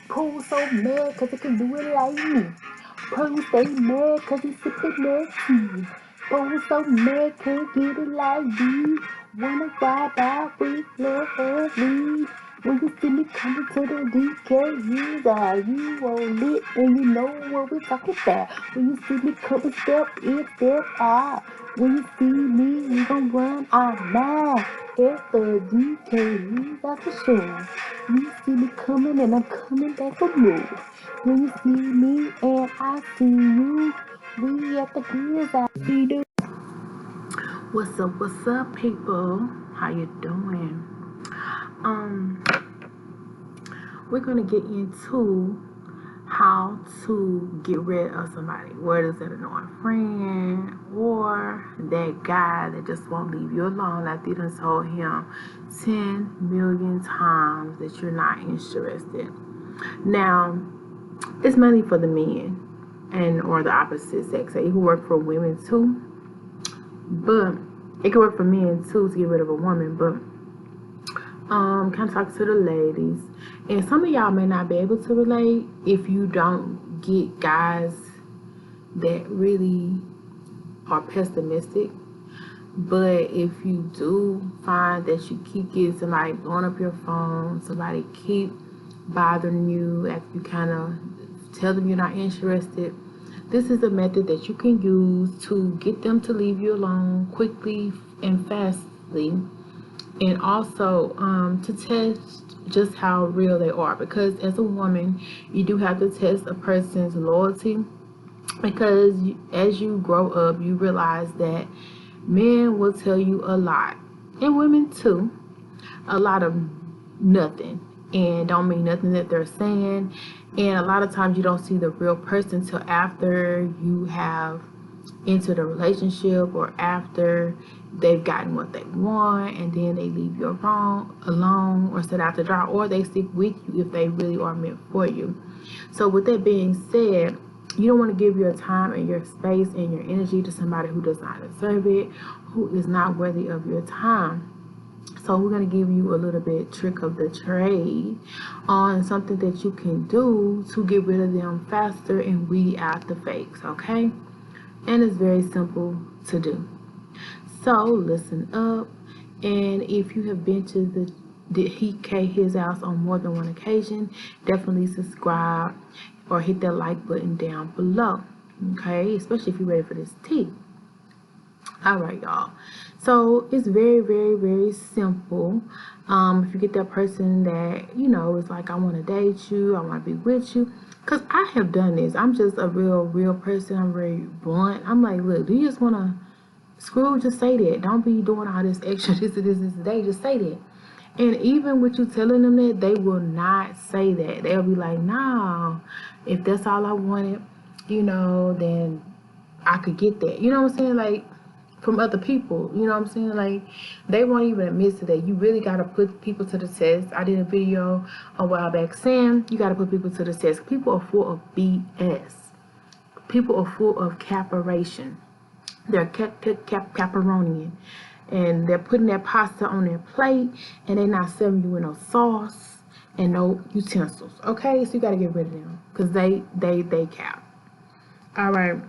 Pool so mad cause he can do it like me. Pool stay mad cause he sippin' that tea. Pool so mad can't get it like me. Wanna ride out with lovely. When you see me coming to the DKUs, you won't lit and you know what we're talking about. When you see me coming, step in, step out. When you see me, we gon' run our mile. At the DKUs, that's for sure. You see me coming and I'm coming back for more. When you see me and I see you, we at the biz, we do. What's up, people? How you doing? Um, we're gonna get into how to get rid of somebody, whether it's an annoying friend or that guy that just won't leave you alone after you done told him 10 million times that you're not interested. Now, it's mainly for the men and or the opposite sex. It can work for women too, but it can work for men too to get rid of a woman. But kind of talk to the ladies, and some of y'all may not be able to relate if you don't get guys that really are pessimistic. But if you do find that you keep getting somebody blowing up your phone, somebody keep bothering you after you kind of tell them you're not interested, this is a method that you can use to get them to leave you alone quickly and fastly, and also to test just how real they are, because as a woman you do have to test a person's loyalty, because as you grow up you realize that men will tell you a lot, and women too, a lot of nothing, and don't mean nothing that they're saying. And a lot of times you don't see the real person till after you have entered a relationship or after they've gotten what they want, and then they leave you alone or set out to dry, or they stick with you if they really are meant for you. So with that being said, you don't want to give your time and your space and your energy to somebody who does not deserve it, who is not worthy of your time. So we're going to give you a little bit trick of the trade on something that you can do to get rid of them faster and weed out the fakes, okay? And it's very simple to do. So listen up, and if you have been to the his house on more than one occasion, definitely subscribe or hit that like button down below, okay? Especially if you're ready for this tea. All right, y'all. So it's very, very, very simple. If you get that person that, you know, is like, I want to date you, I want to be with you. Because I have done this. I'm just a real person. I'm very blunt. I'm like, look, do you just want to screw? Just say that. Don't be doing all this extra, this, today. Just say that. And even with you telling them that, they will not say that. They'll be like, no, if that's all I wanted, you know, then I could get that. You know what I'm saying? Like, from other people, you know what I'm saying? Like, they won't even admit to that. You really got to put people to the test. I did a video a while back saying you got to put people to the test. People are full of BS. People are full of caparation. They're caparonian, and they're putting their pasta on their plate, and they're not serving you with no sauce and no utensils. Okay, so you got to get rid of them because they cap. All right.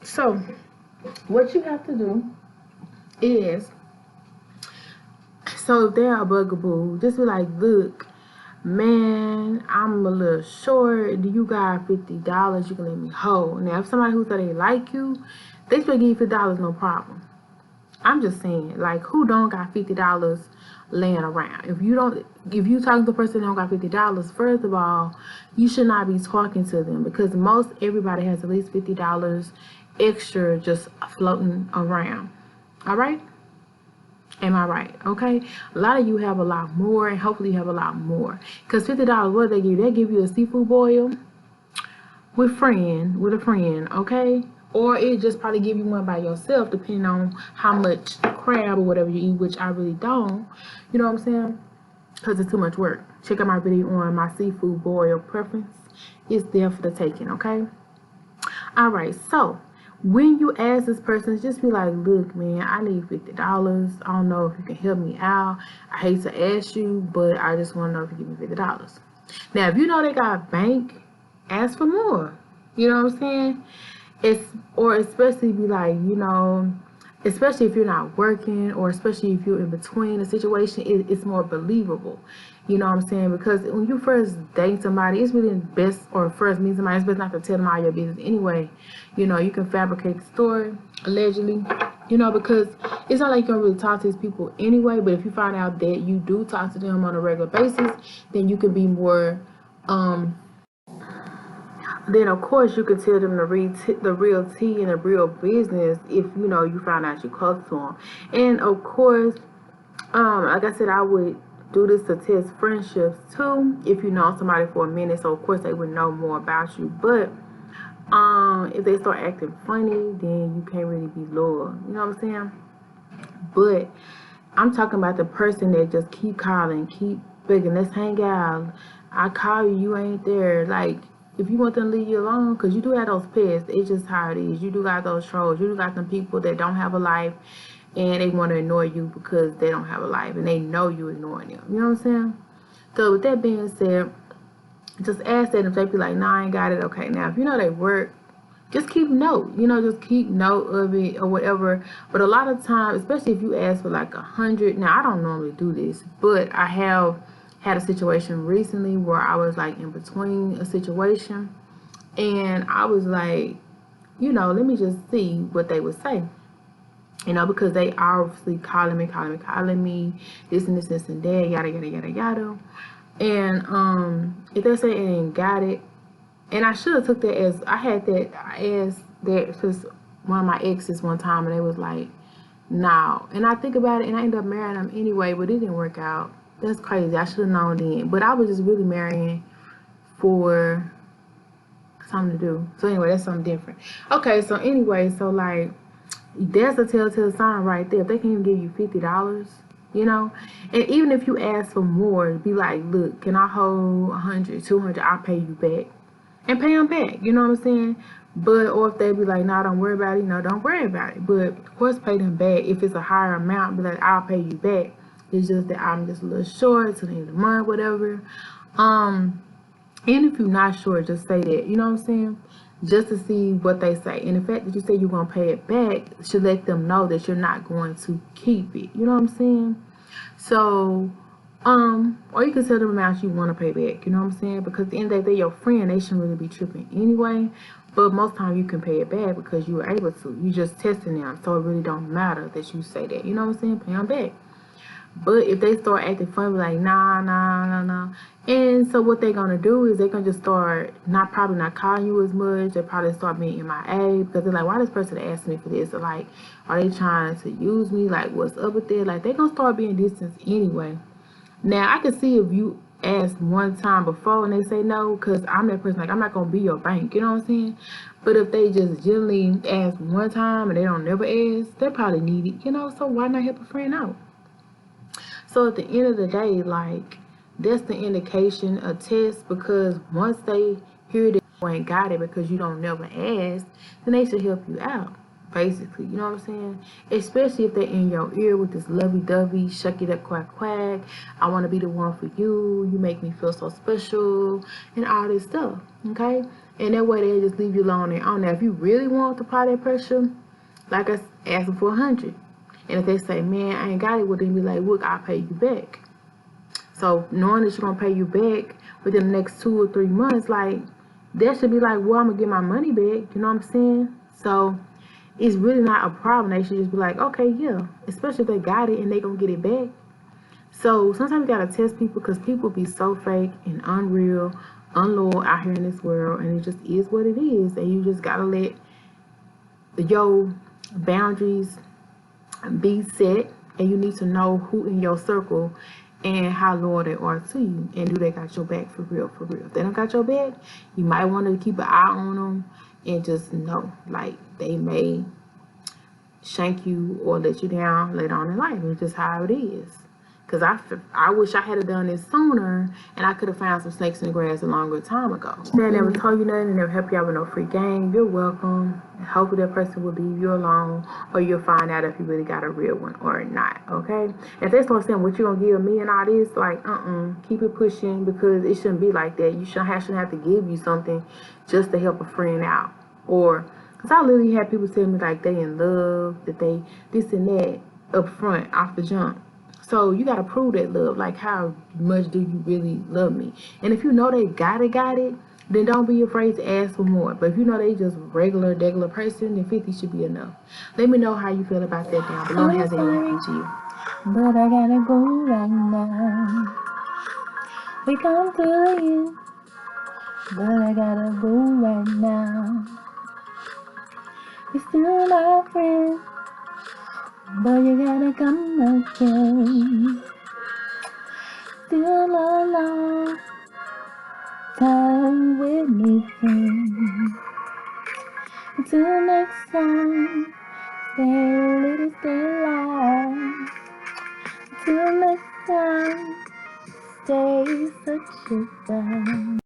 So what you have to do is, so if they're a bugaboo, just be like, look, man, I'm a little short. Do you got $50? You can let me hold. Now, if somebody who said they like you, they should give you $50, no problem. I'm just saying, like, who don't got $50 laying around? If you talking to a person that don't got $50, first of all, you should not be talking to them, because most everybody has at least $50 extra just floating around. All right? Am I right? Okay. A lot of you have a lot more, and hopefully you have a lot more. Because $50, what they give you? They give you a seafood boil with a friend, okay? Or it just probably give you one by yourself, depending on how much crab or whatever you eat, which I really don't. You know what I'm saying? Because it's too much work. Check out my video on my seafood boil preference. It's there for the taking, okay? All right, so when you ask this person, just be like, look, man, I need $50. I don't know if you can help me out. I hate to ask you, but I just want to know if you give me $50. Now, if you know they got bank, ask for more. You know what I'm saying? Or especially be like, especially if you're not working, or especially if you're in between a situation, it's more believable. You know what I'm saying? Because when you first date somebody, it's really best, or first meet somebody, it's best not to tell them all your business anyway. You can fabricate the story, allegedly, because it's not like you don't really talk to these people anyway. But if you find out that you do talk to them on a regular basis, then you can be more, then of course you can tell them the real tea and the real business if you find out you're close to them. And of course, like I said, I would do this to test friendships too. If you know somebody for a minute, so of course they would know more about you. But if they start acting funny, then you can't really be loyal. You know what I'm saying? But I'm talking about the person that just keep calling, keep begging, let's hang out. I call you, you ain't there. Like, if you want them to leave you alone, because you do have those pests, it's just how it is. You do got those trolls. You do got them people that don't have a life, and they want to ignore you because they don't have a life, and they know you ignoring them. You know what I'm saying? So with that being said, just ask them if they be like, nah, I ain't got it. Okay, now if you know they work, just keep note. Just keep note of it or whatever. But a lot of times, especially if you ask for like 100, now I don't normally do this, but I have had a situation recently where I was like in between a situation, and I was like, let me just see what they would say. Because they obviously calling me, this and this and that, yada yada yada yada. And if they say it ain't got it, and I should have took that as I asked that because one of my exes one time, and they was like, no. And I think about it, and I ended up marrying them anyway, but it didn't work out. That's crazy. I should have known then. But I was just really marrying for something to do. So anyway, that's something different. Okay, so anyway, so like, that's a telltale sign right there. If they can even give you $50, and even if you ask for more, be like, look, can I hold 100, 200? I'll pay you back, and pay them back. You know what I'm saying? But or if they be like, nah, don't worry about it. Don't worry about it. But of course, pay them back. If it's a higher amount, be like, I'll pay you back. It's just that I'm just a little short to the end of the month, whatever. And if you're not sure, just say that. You know what I'm saying? Just to see what they say. And the fact that you say you're going to pay it back should let them know that you're not going to keep it. You know what I'm saying? So, or you can tell them amount you want to pay back. You know what I'm saying? Because at the end of the day, they're your friend. They shouldn't really be tripping anyway. But most time you can pay it back because you were able to. You just testing them. So it really don't matter that you say that. You know what I'm saying? Pay them back. But if they start acting funny, like, nah. And so what they're going to do is they're going to just start probably not calling you as much. They probably start being MIA because they're like, why this person asking me for this? Or like, are they trying to use me? Like, what's up with that? Like, they're going to start being distant anyway. Now, I can see if you ask one time before and they say no, because I'm that person, like, I'm not going to be your bank. You know what I'm saying? But if they just generally ask one time and they don't never ask, they probably need it, so why not help a friend out? So at the end of the day, like, that's the indication, a test, because once they hear that you ain't got it because you don't never ask, then they should help you out, basically. You know what I'm saying? Especially if they're in your ear with this lovey-dovey, shuck it up, quack, quack, I want to be the one for you, you make me feel so special, and all this stuff, okay? And that way they just leave you alone and on. Now, if you really want to apply that pressure, like I asked them for 100. And if they say, man, I ain't got it, well, then be like, look, I'll pay you back. So knowing that she's going to pay you back within the next 2 or 3 months, like, that should be like, well, I'm going to get my money back. You know what I'm saying? So it's really not a problem. They should just be like, okay, yeah. Especially if they got it and they going to get it back. So sometimes you got to test people because people be so fake and unreal, unloyal out here in this world. And it just is what it is. And you just got to let your boundaries be set, and you need to know who in your circle and how loyal they are to you, and do they got your back for real. If they don't got your back, you might want to keep an eye on them and just know, like, they may shank you or let you down later on in life. It's just how it is. Because I wish I had done this sooner, and I could have found some snakes in the grass a longer time ago. They never told you nothing, and never helped you out with no free game. You're welcome. hopefully that person will leave you alone, or you'll find out if you really got a real one or not, okay? If they start saying, what you gonna give me and all this, like, keep it pushing, because it shouldn't be like that. You shouldn't have to give you something just to help a friend out. Or, because I literally had people tell me, like, they in love, that they this and that up front, off the jump. So you gotta prove that love. Like, how much do you really love me? And if you know they got it, then don't be afraid to ask for more. But if you know they just regular person, then 50 should be enough. Let me know how you feel about that down below. Has anything to you? But I gotta go right now. We come to you, but I gotta go right now. You're still my friend, but you gotta come again. Still a long time with me, friend. Until next time, stay a little, stay alive. Until next time, stay such a guy.